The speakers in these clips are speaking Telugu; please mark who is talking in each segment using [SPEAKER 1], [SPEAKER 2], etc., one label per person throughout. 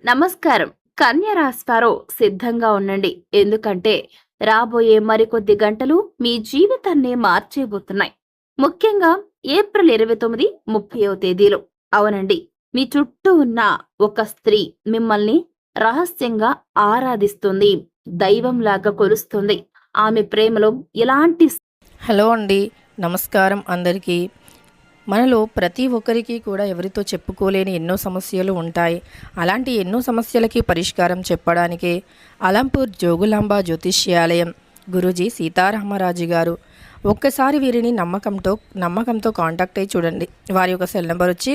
[SPEAKER 1] నమస్కారం. కన్య రాశివారు సిద్ధంగా ఉండండి. ఎందుకంటే రాబోయే మరికొద్ది గంటలు మీ జీవితాన్ని మార్చేయబోతున్నాయి. ముఖ్యంగా ఏప్రిల్ 29, 30వ తేదీలు. అవునండి. మీ చుట్టూ ఉన్న ఒక స్త్రీ మిమ్మల్ని రహస్యంగా ఆరాధిస్తుంది. దైవంలాగా కొలుస్తుంది. ఆమె ప్రేమలో ఎలాంటి
[SPEAKER 2] హలో అండి. నమస్కారం అందరికీ. మనలో ప్రతి ఒక్కరికి కూడా ఎవరితో చెప్పుకోలేని ఎన్నో సమస్యలు ఉంటాయి. అలాంటి ఎన్నో సమస్యలకి పరిష్కారం చెప్పడానికి అలంపూర్ జోగులాంబ జ్యోతిష్యాలయం గురూజీ సీతారామరాజు గారు. ఒక్కసారి వీరిని నమ్మకంతో కాంటాక్ట్ అయ్యి చూడండి. వారి యొక్క సెల్ నెంబర్ వచ్చి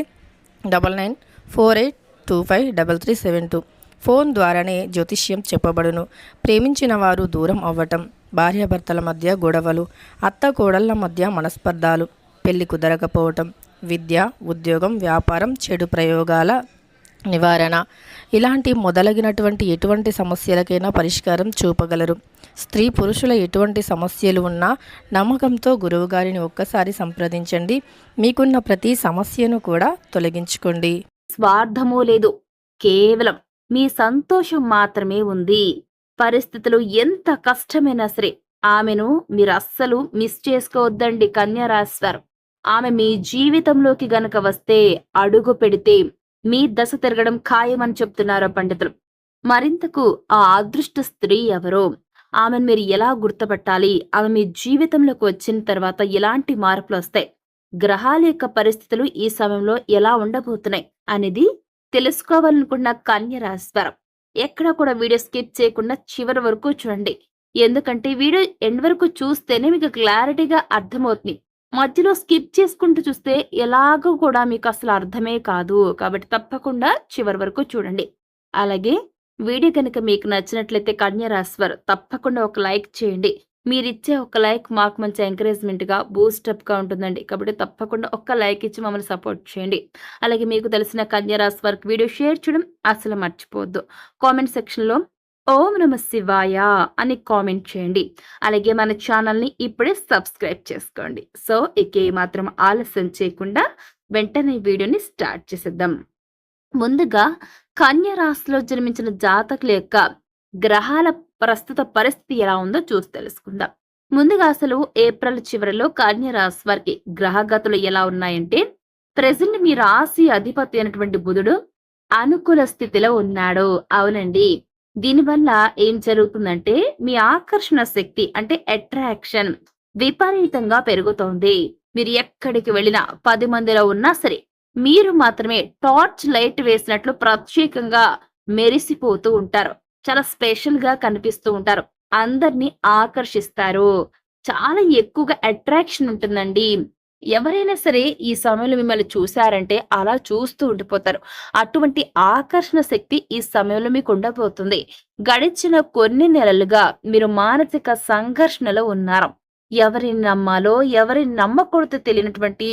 [SPEAKER 2] 9948253372. ఫోన్ ద్వారానే జ్యోతిష్యం చెప్పబడును. ప్రేమించిన వారు దూరం అవ్వటం, భార్యాభర్తల మధ్య గొడవలు, అత్త కోడళ్ల మధ్య మనస్పర్ధాలు, పెళ్లి కుదరకపోవటం, విద్య, ఉద్యోగం, వ్యాపారం, చెడు ప్రయోగాల నివారణ, ఇలాంటి మొదలగినటువంటి ఎటువంటి సమస్యలకైనా పరిష్కారం చూపగలరు. స్త్రీ పురుషుల ఎటువంటి సమస్యలు ఉన్నా నమ్మకంతో గురువుగారిని ఒక్కసారి సంప్రదించండి. మీకున్న ప్రతి సమస్యను కూడా తొలగించుకోండి.
[SPEAKER 1] స్వార్థమూ లేదు. కేవలం మీ సంతోషం మాత్రమే ఉంది. పరిస్థితులు ఎంత కష్టమైనా సరే ఆమెను మీరు అస్సలు మిస్ చేసుకోవద్దండి కన్యా రాశివారు. ఆమె మీ జీవితంలోకి గనక వస్తే, అడుగు పెడితే మీ దశ తిరగడం ఖాయమని చెప్తున్నారు పండితులు. మరింతకు ఆ అదృష్ట స్త్రీ ఎవరో, ఆమెను మీరు ఎలా గుర్తుపట్టాలి, ఆమె మీ జీవితంలోకి వచ్చిన తర్వాత ఎలాంటి మార్పులు వస్తాయి, గ్రహాల యొక్క పరిస్థితులు ఈ సమయంలో ఎలా ఉండబోతున్నాయి అనేది తెలుసుకోవాలనుకున్న కన్య రాశివారు ఎక్కడ కూడా వీడియో స్కిప్ చేయకుండా చివరి వరకు చూడండి. ఎందుకంటే వీడియో ఎండ్ వరకు చూస్తేనే మీకు క్లారిటీగా అర్థమవుతుంది. మధ్యలో స్కిప్ చేసుకుంటూ చూస్తే ఎలాగో కూడా మీకు అసలు అర్థమే కాదు. కాబట్టి తప్పకుండా చివరి వరకు చూడండి. అలాగే వీడియో కనుక మీకు నచ్చినట్లయితే కన్య రాశివారు తప్పకుండా ఒక లైక్ చేయండి. మీరిచ్చే ఒక లైక్ మాకు మంచి ఎంకరేజ్మెంట్గా, బూస్టప్గా ఉంటుందండి. కాబట్టి తప్పకుండా ఒక్క లైక్ ఇచ్చి మమ్మల్ని సపోర్ట్ చేయండి. అలాగే మీకు తెలిసిన కన్య రాశి వారికి వీడియో షేర్ చేయడం అసలు మర్చిపోవద్దు. కామెంట్ సెక్షన్లో ఓం నమ శివాయ అని కామెంట్ చేయండి. అలాగే మన ఛానల్ని ఇప్పుడే సబ్స్క్రైబ్ చేసుకోండి. సో ఇక మాత్రం ఆలస్యం చేయకుండా వెంటనే వీడియోని స్టార్ట్ చేసేద్దాం. ముందుగా కన్య రాశిలో జన్మించిన జాతకుల యొక్క గ్రహాల ప్రస్తుత పరిస్థితి ఎలా ఉందో చూసి తెలుసుకుందాం. ముందుగా అసలు ఏప్రిల్ చివరిలో కన్య రాశి వారికి గ్రహగతులు ఎలా ఉన్నాయంటే, ప్రెజెంట్ మీ రాశి అధిపతి అయినటువంటి బుధుడు అనుకూల స్థితిలో ఉన్నాడు. అవునండి. దీనివల్ల ఏం జరుగుతుందంటే, మీ ఆకర్షణ శక్తి అంటే అట్రాక్షన్ విపరీతంగా పెరుగుతోంది. మీరు ఎక్కడికి వెళ్ళినా 10 మందిలో ఉన్నా సరే మీరు మాత్రమే టార్చ్ లైట్ వేసినట్లు ప్రత్యేకంగా మెరిసిపోతూ ఉంటారు. చాలా స్పెషల్ గా కనిపిస్తూ ఉంటారు. అందరినీ ఆకర్షిస్తారు. చాలా ఎక్కువగా అట్రాక్షన్ ఉంటుందండి. ఎవరైనా సరే ఈ సమయంలో మిమ్మల్ని చూశారంటే అలా చూస్తూ ఉండిపోతారు. అటువంటి ఆకర్షణ శక్తి ఈ సమయంలో మీకు ఉండబోతుంది. గడిచిన కొన్ని నెలలుగా మీరు మానసిక సంఘర్షణలో ఉన్నారు. ఎవరిని నమ్మాలో ఎవరిని నమ్మకూడదో తెలియనటువంటి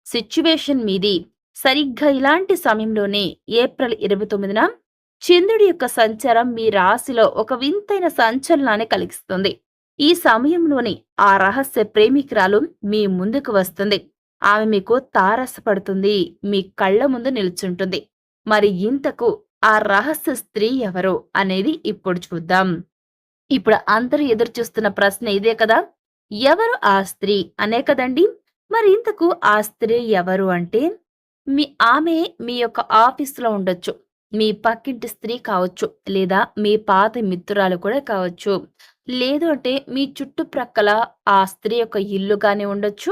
[SPEAKER 1] సిచ్యువేషన్ మీది. సరిగ్గా ఇలాంటి సమయంలోనే ఏప్రిల్ 29న చంద్రుడి యొక్క సంచారం మీ రాశిలో ఒక వింతైన సంచలనాన్ని కలిగిస్తుంది. ఈ సమయంలోని ఆ రహస్య ప్రేమికురాలు మీ ముందుకు వస్తుంది. ఆమె మీకు తారసపడుతుంది. మీ కళ్ళ ముందు నిల్చుంటుంది. మరి ఇంతకు ఆ రహస్య స్త్రీ ఎవరు అనేది ఇప్పుడు చూద్దాం. ఇప్పుడు అందరూ ఎదురు చూస్తున్న ప్రశ్న ఇదే కదా, ఎవరు ఆ స్త్రీ అనే కదండి. మరి ఇంతకు ఆ స్త్రీ ఎవరు అంటే, ఆమె మీ యొక్క ఆఫీసులో ఉండొచ్చు, మీ పక్కింటి స్త్రీ కావచ్చు, లేదా మీ పాత మిత్రురాలు కూడా కావచ్చు, లేదు అంటే మీ చుట్టుప్రక్కల ఆ స్త్రీ యొక్క ఇల్లు కానీ ఉండొచ్చు.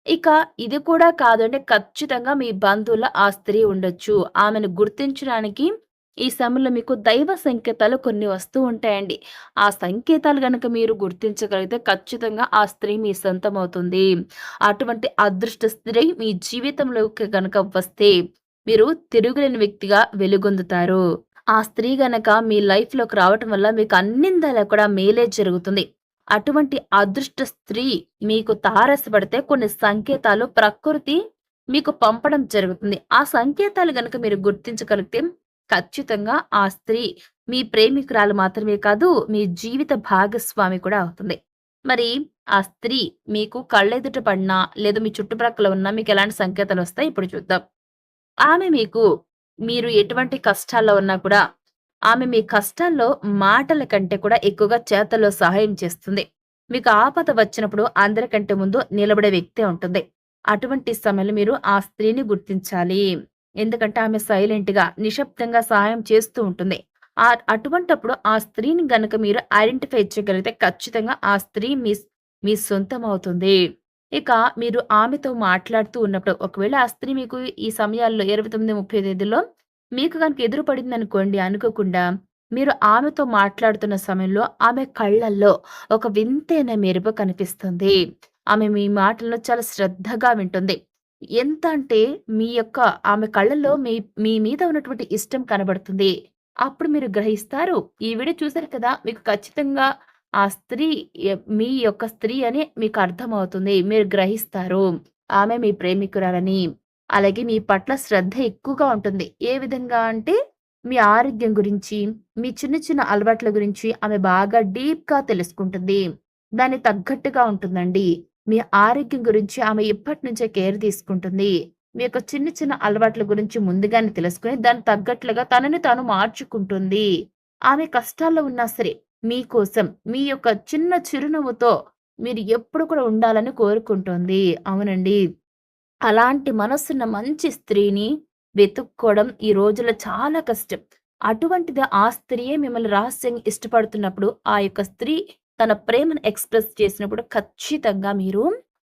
[SPEAKER 1] ఇక ఇది కూడా కాదు అంటే ఖచ్చితంగా మీ బంధువుల ఆ స్త్రీ ఉండొచ్చు. ఆమెను గుర్తించడానికి ఈ సమయంలో మీకు దైవ సంకేతాలు కొన్ని వస్తూ ఉంటాయండి. ఆ సంకేతాలు గనక మీరు గుర్తించగలిగితే ఖచ్చితంగా ఆ స్త్రీ మీ సొంతమవుతుంది. అటువంటి అదృష్ట స్త్రీ మీ జీవితంలోకి గనక వస్తే మీరు తిరుగులేని వ్యక్తిగా వెలుగొందుతారు. ఆ స్త్రీ గనక మీ లైఫ్‌లోకి రావటం వల్ల మీకు అన్నిందాలా కూడా మేలే జరుగుతుంది. అటువంటి అదృష్ట స్త్రీ మీకు తారసపడితే కొన్ని సంకేతాలు ప్రకృతి మీకు పంపడం జరుగుతుంది. ఆ సంకేతాలు గనక మీరు గుర్తించగలిగితే ఖచ్చితంగా ఆ స్త్రీ మీ ప్రేమికురాలు మాత్రమే కాదు, మీ జీవిత భాగస్వామి కూడా అవుతుంది. మరి ఆ స్త్రీ మీకు కళ్ళెదుట పడినా, లేదా మీ చుట్టుప్రక్కల ఉన్నా మీకు ఎలాంటి సంకేతాలొస్తాయి ఇప్పుడు చూద్దాం. ఆమె మీకు మీరు ఎటువంటి కష్టాల్లో ఉన్నా కూడా ఆమె మీ కష్టాల్లో మాటల కంటే కూడా ఎక్కువగా చేతల్లో సహాయం చేస్తుంది. మీకు ఆపద వచ్చినప్పుడు అందరికంటే ముందు నిలబడే వ్యక్తే ఉంటుంది. అటువంటి సమయంలో మీరు ఆ స్త్రీని గుర్తించాలి. ఎందుకంటే ఆమె సైలెంట్‌గా, నిశ్శబ్దంగా సహాయం చేస్తూ ఉంటుంది. అటువంటప్పుడు ఆ స్త్రీని గనక మీరు ఐడెంటిఫై చేయగలిగితే ఖచ్చితంగా ఆ స్త్రీ మీ సొంతమవుతుంది. ఇక మీరు ఆమెతో మాట్లాడుతూ ఉన్నప్పుడు ఒకవేళ ఆ స్త్రీ మీకు ఈ సమయాల్లో 29, 30 తేదీల్లో మీకు గనుక ఎదురు పడిందనుకోండి అనుకోకుండా, మీరు ఆమెతో మాట్లాడుతున్న సమయంలో ఆమె కళ్ళల్లో ఒక వింతైన మెరుపు కనిపిస్తుంది. ఆమె మీ మాటలను చాలా శ్రద్ధగా వింటుంది. ఎంత అంటే ఆమె కళ్ళల్లో మీ మీ మీద ఉన్నటువంటి ఇష్టం కనబడుతుంది. అప్పుడు మీరు గ్రహిస్తారు. ఈ వీడియో చూసారు కదా! మీకు ఖచ్చితంగా ఆ స్త్రీ మీ యొక్క స్త్రీ అని మీకు అర్థమవుతుంది. మీరు గ్రహిస్తారు. ఆమె మీ ప్రేమికురాలని. అలాగే మీ పట్ల శ్రద్ధ ఎక్కువగా ఉంటుంది. ఏ విధంగా అంటే మీ ఆరోగ్యం గురించి, మీ చిన్న చిన్న అలవాట్ల గురించి ఆమె బాగా డీప్‌గా తెలుసుకుంటుంది. దానికి తగ్గట్టుగా ఉంటుందండి. మీ ఆరోగ్యం గురించి ఆమె ఎప్పటినుంచో కేర్ తీసుకుంటుంది. మీ యొక్క చిన్న చిన్న అలవాట్ల గురించి ముందుగానే తెలుసుకొని దానికి తగ్గట్లుగా తనని తాను మార్చుకుంటుంది. ఆమె కష్టాల్లో ఉన్నా సరే మీకోసం మీ యొక్క చిన్న చిరునవ్వుతో మీరు ఎప్పుడు కూడా ఉండాలని కోరుకుంటుంది. అవునండి. అలాంటి మనసున్న మంచి స్త్రీని వెతుక్కోవడం ఈ రోజుల్లో చాలా కష్టం. అటువంటిది ఆ స్త్రీయే మిమ్మల్ని రహస్యంగా ఇష్టపడుతున్నప్పుడు, ఆ యొక్క స్త్రీ తన ప్రేమను ఎక్స్‌ప్రెస్ చేసినప్పుడు ఖచ్చితంగా మీరు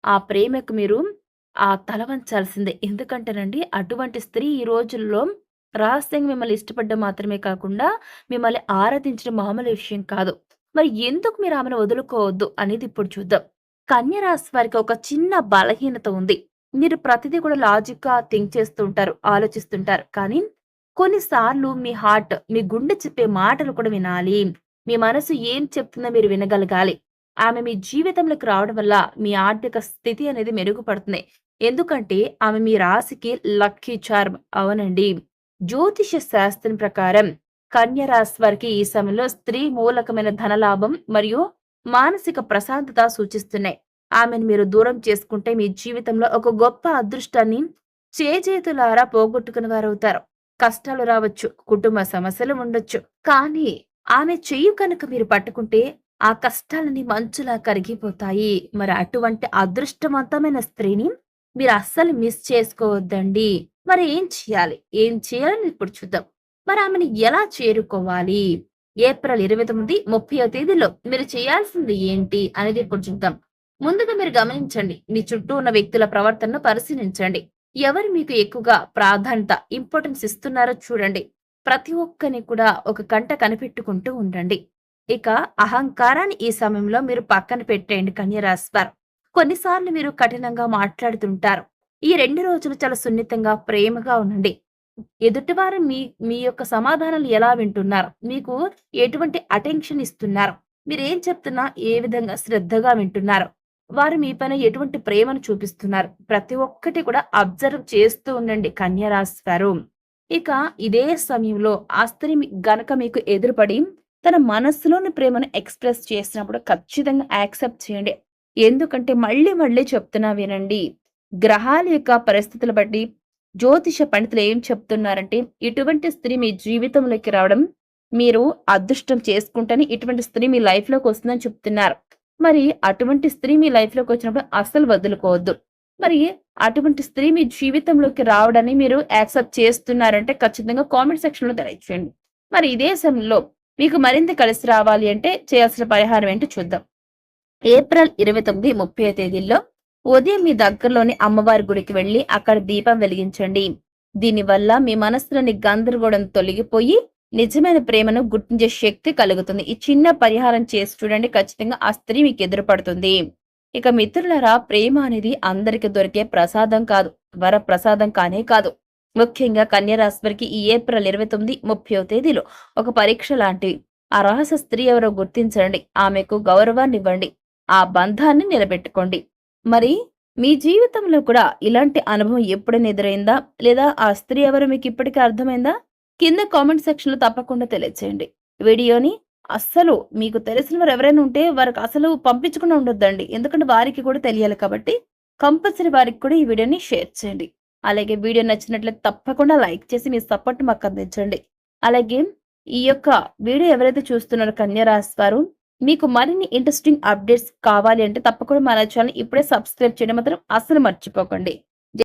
[SPEAKER 1] ఆ ప్రేమకు మీరు తల వంచాల్సిందే. ఎందుకంటేనండి అటువంటి స్త్రీ ఈ రోజుల్లో రహస్యంగా మిమ్మల్ని ఇష్టపడడం మాత్రమే కాకుండా, మిమ్మల్ని ఆరాధించడం మామూలు విషయం కాదు. మరి ఎందుకు మీరు ఆమెను వదులుకోవద్దు అనేది ఇప్పుడు చూద్దాం. కన్య రాశి వారికి ఒక చిన్న బలహీనత ఉంది. మీరు ప్రతిదీ కూడా లాజిక్‌గా థింక్ చేస్తూ ఉంటారు. ఆలోచిస్తుంటారు. కానీ కొన్నిసార్లు మీ హార్ట్, మీ గుండె చెప్పే మాటలు కూడా వినాలి. మీ మనసు ఏం చెప్తుందో మీరు వినగలగాలి. ఆమె మీ జీవితంలోకి రావడం వల్ల మీ ఆర్థిక స్థితి అనేది మెరుగుపడుతుంది. ఎందుకంటే ఆమె మీ రాశికి లక్కీ చార్మ్. అవునండి. జ్యోతిష శాస్త్రం ప్రకారం కన్య రాశి వారికి ఈ సమయంలో స్త్రీ మూలకమైన ధనలాభం మరియు మానసిక ప్రశాంతత సూచిస్తున్నాయి. ఆమెను మీరు దూరం చేసుకుంటే మీ జీవితంలో ఒక గొప్ప అదృష్టాన్ని చేజేతులారా పోగొట్టుకుని వారవుతారు. కష్టాలు రావచ్చు, కుటుంబ సమస్యలు ఉండొచ్చు. కానీ ఆమె చెయ్యి కనుక మీరు పట్టుకుంటే ఆ కష్టాలన్నీ మంచులా కరిగిపోతాయి. మరి అటువంటి అదృష్టవంతమైన స్త్రీని మీరు అస్సలు మిస్ చేసుకోవద్దండి. మరి ఏం చేయాలి? ఏం చేయాలని ఇప్పుడు చూద్దాం. మరి ఆమెను ఎలా చేరుకోవాలి? ఏప్రిల్ 29, 30వ తేదీలో మీరు చేయాల్సింది ఏంటి అనేది ఇప్పుడు చూద్దాం. ముందుగా మీరు గమనించండి. మీ చుట్టూ ఉన్న వ్యక్తుల ప్రవర్తనను పరిశీలించండి. ఎవరు మీకు ఎక్కువగా ప్రాధాన్యత, ఇంపార్టెన్స్ ఇస్తున్నారో చూడండి. ప్రతి ఒక్కరిని కూడా ఒక కంట కనిపెట్టుకుంటూ ఉండండి. ఇక అహంకారాన్ని ఈ సమయంలో మీరు పక్కన పెట్టేయండి కన్య రాశి వారు. కొన్నిసార్లు మీరు కఠినంగా మాట్లాడుతుంటారు. ఈ 2 రోజులు చాలా సున్నితంగా, ప్రేమగా ఉండండి. ఎదుటివారు మీ మీ యొక్క సమాధానాలు ఎలా వింటున్నారు? మీకు ఎటువంటి అటెన్షన్ ఇస్తున్నారు? మీరేం చెప్తున్నా ఏ విధంగా శ్రద్ధగా వింటున్నారు? వారు మీ పైన ఎటువంటి ప్రేమను చూపిస్తున్నారు? ప్రతి ఒక్కటి కూడా అబ్జర్వ్ చేస్తూ ఉండండి కన్య రాశి వారు. ఇక ఇదే సమయంలో ఆ స్త్రీ గనక మీకు ఎదురుపడి తన మనస్సులోని ప్రేమను ఎక్స్‌ప్రెస్ చేసినప్పుడు ఖచ్చితంగా యాక్సెప్ట్ చేయండి. ఎందుకంటే మళ్ళీ మళ్ళీ చెప్తున్నా వినండి. గ్రహాల యొక్క పరిస్థితులు బట్టి జ్యోతిష పండితులు ఏం చెప్తున్నారంటే, ఇటువంటి స్త్రీ మీ జీవితంలోకి రావడం మీరు అదృష్టం చేసుకుంటేనే ఇటువంటి స్త్రీ మీ లైఫ్‌లోకి వస్తుందని చెప్తున్నారు. మరి అటువంటి స్త్రీ మీ లైఫ్‌లోకి వచ్చినప్పుడు అస్సలు వదులుకోవద్దు. మరి అటువంటి స్త్రీ మీ జీవితంలోకి రావడాన్ని మీరు యాక్సెప్ట్ చేస్తున్నారంటే ఖచ్చితంగా కామెంట్ సెక్షన్‌లో తెలియజేయండి. మరి ఇదే సమయంలో మీకు మరింత కలిసి రావాలి అంటే చేయాల్సిన పరిహారం ఏంటో చూద్దాం. ఏప్రిల్ 29, 30 తేదీల్లో ఉదయం మీ దగ్గరలోని అమ్మవారి గుడికి వెళ్లి అక్కడ దీపం వెలిగించండి. దీనివల్ల మీ మనసులోని గందరగోళం తొలగిపోయి నిజమైన ప్రేమను గుర్తించే శక్తి కలుగుతుంది. ఈ చిన్న పరిహారం చేసి చూడండి. ఖచ్చితంగా ఆ స్త్రీ మీకు ఎదురుపడుతుంది. ఇక మిత్రులారా, ప్రేమ అనేది అందరికి దొరికే ప్రసాదం కాదు. వరప్రసాదం కానే కాదు. ముఖ్యంగా కన్య రాశి వారికి ఈ ఏప్రిల్ 29, 30వ తేదీలో ఒక పరీక్ష లాంటివి. ఆ రహస్య స్త్రీ ఎవరో గుర్తించండి. ఆమెకు గౌరవాన్ని ఇవ్వండి. ఆ బంధాన్ని నిలబెట్టుకోండి. మరి మీ జీవితంలో కూడా ఇలాంటి అనుభవం ఎప్పుడైనా ఎదురైందా? లేదా ఆ స్త్రీ ఎవరో మీకు ఇప్పటికే అర్థమైందా? కింద కామెంట్ సెక్షన్‌లో తప్పకుండా తెలియజేయండి. వీడియోని అస్సలు మీకు తెలిసిన వారు ఎవరైనా ఉంటే వారికి అసలు పంపించకుండా ఉండొద్దండి. ఎందుకంటే వారికి కూడా తెలియాలి కాబట్టి కంపల్సరీ వారికి కూడా ఈ వీడియోని షేర్ చేయండి. అలాగే వీడియో నచ్చినట్లయితే తప్పకుండా లైక్ చేసి మీ సపోర్ట్ మాకు అందించండి. అలాగే ఈ యొక్క వీడియో ఎవరైతే చూస్తున్నారో కన్యా రాశి వారు, మీకు మరిన్ని ఇంట్రెస్టింగ్ అప్డేట్స్ కావాలి అంటే తప్పకుండా మన ఛానల్ ఇప్పుడే సబ్స్క్రైబ్ చేయడం మాత్రం అస్సలు మర్చిపోకండి.